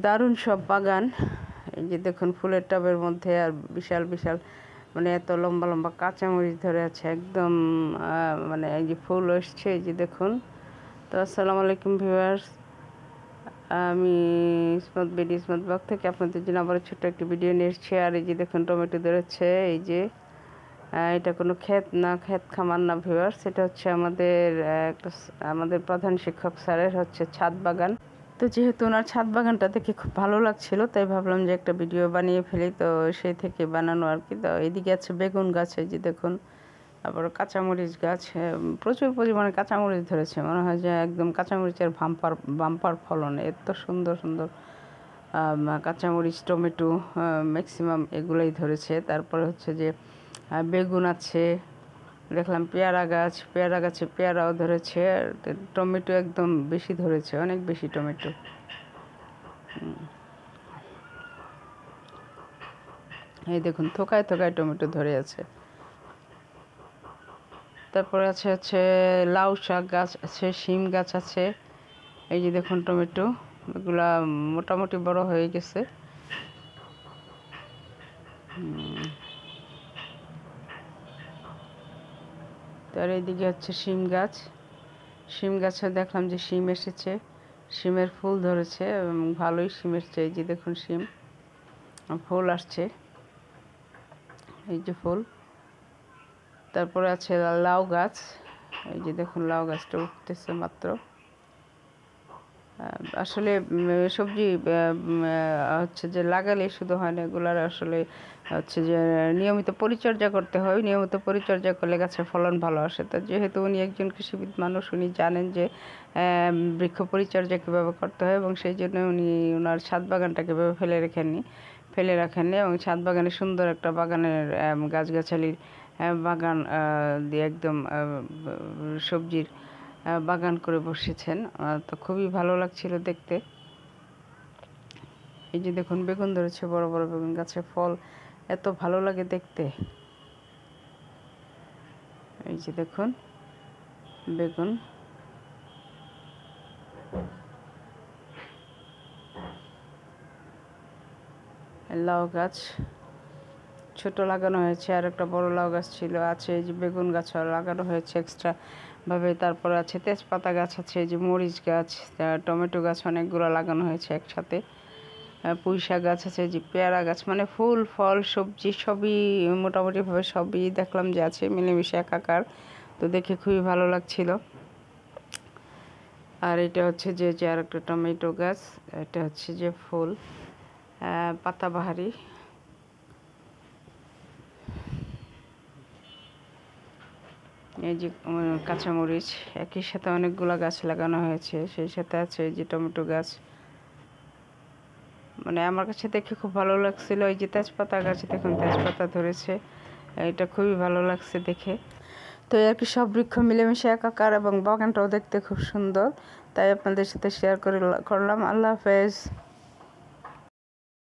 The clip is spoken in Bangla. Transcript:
দারুণ সব বাগান। এই যে দেখুন ফুলের টবের মধ্যে আর বিশাল বিশাল মানে এত লম্বা লম্বা কাঁচামরিচ ধরে আছে একদম। মানে এই যে ফুল এসছে, এই যে দেখুন। তো আসসালামু আলাইকুম ভিউয়ার্স, আমি ইসমত বিডি ইসমত ব্লগ থেকে আপনাদের জন্য আবার ছোট্ট একটি ভিডিও নিয়ে এসেছি। আর এই যে দেখুন টমেটো ধরেছে। এই যে এটা কোনো ক্ষেত না, ক্ষেত খামার না ভিউয়ার্স, এটা হচ্ছে আমাদের প্রধান শিক্ষক স্যারের হচ্ছে ছাদ বাগান। তো যেহেতু ওনার ছাদ বাগানটা দেখে খুব ভালো লাগছিল, তাই ভাবলাম যে একটা ভিডিও বানিয়ে ফেলি। তো সেই থেকে বানানো আর কি। তো এদিকে আছে বেগুন গাছ, এই যে দেখুন। আবার কাঁচামরিচ গাছ, প্রচুর পরিমাণে কাঁচামরিচ ধরেছে। মনে হয় যে একদম কাঁচামরিচের বাম্পার ফলন। এত সুন্দর সুন্দর কাঁচামরিচ, টমেটো ম্যাক্সিমাম এগুলোই ধরেছে। তারপরে হচ্ছে যে বেগুন আছে, দেখলাম পেয়ারা গাছে পেয়ারাও ধরেছে। আর টমেটো একদম বেশি ধরেছে, অনেক বেশি টমেটো। এই দেখুন থোকায় থোকায় টমেটো ধরে আছে। তারপরে হচ্ছে লাউ শাক গাছ আছে, শিম গাছ আছে। এই যে দেখুন টমেটো, এগুলা মোটামুটি বড় হয়ে গেছে। তার এইদিকে হচ্ছে শিম গাছে দেখলাম যে শিম এসেছে, শিমের ফুল ধরেছে এবং ভালোই শিম এসছে। এই যে দেখুন শিম ফুল আসছে, এই যে ফুল। তারপরে আছে লাউ গাছ, এই যে দেখুন লাউ গাছটা উঠতেছে মাত্র। আসলে সবজি হচ্ছে যে লাগালে শুধু হয় না, এগুলার আসলে হচ্ছে যে নিয়মিত পরিচর্যা করতে হয়। নিয়মিত পরিচর্যা করলে গাছের ফলন ভালো আসে। তো যেহেতু উনি একজন কৃষিবিদ মানুষ, উনি জানেন যে বৃক্ষ পরিচর্যা কীভাবে করতে হয়, এবং সেই জন্য উনি ওনার ছাদ বাগানটাকে কীভাবে ফেলে রাখেননি এবং ছাদ বাগানে সুন্দর একটা বাগানের গাছগাছালির বাগান দিয়ে একদম সবজির বাগান করে বসেছেন। তো খুবই ভালো লাগছিল দেখতে। এই যে দেখুন বেগুন ধরেছে, বড় বড় বেগুন গাছে ফল এত ভালো লাগে দেখতে। এই যে দেখুন বেগুন। লাউ গাছ ছোট লাগানো হয়েছে, আর একটা বড় লাউ গাছ আছে। এই যে বেগুন গাছ লাগানো হয়েছে এক্সট্রা ভাবে। তারপরে আছে তেজপাতা গাছ আছে, এই যে মরিচ গাছ, টমেটো গাছ অনেকগুলো লাগানো হয়েছে একসাথে। পুঁই শাক গাছ আছে, যে পেয়ারা গাছ, মানে ফুল ফল সবজি সবই মোটামুটিভাবে সবই দেখলাম যে আছে, মিলেমিশে একাকার। তো দেখে খুবই ভালো লাগছিল। আর এটা হচ্ছে যে আর একটা টমেটো গাছ, এটা হচ্ছে যে ফুল পাতাবাহারি। এই যে কাঁচামরিচ, একই সাথে অনেকগুলো গাছ লাগানো হয়েছে। সেই সাথে আছে এই যে টমেটো গাছ। মানে আমার কাছে দেখে খুব ভালো লাগছিল। এই যে তেজপাতা গাছ দেখুন, তেজপাতা ধরেছে, এটা খুবই ভালো লাগছে দেখে। তো আর কি সব বৃক্ষ মিলেমিশে একাকার, এবং বাগানটাও দেখতে খুব সুন্দর, তাই আপনাদের সাথে শেয়ার করলাম। আল্লাহ হাফেজ।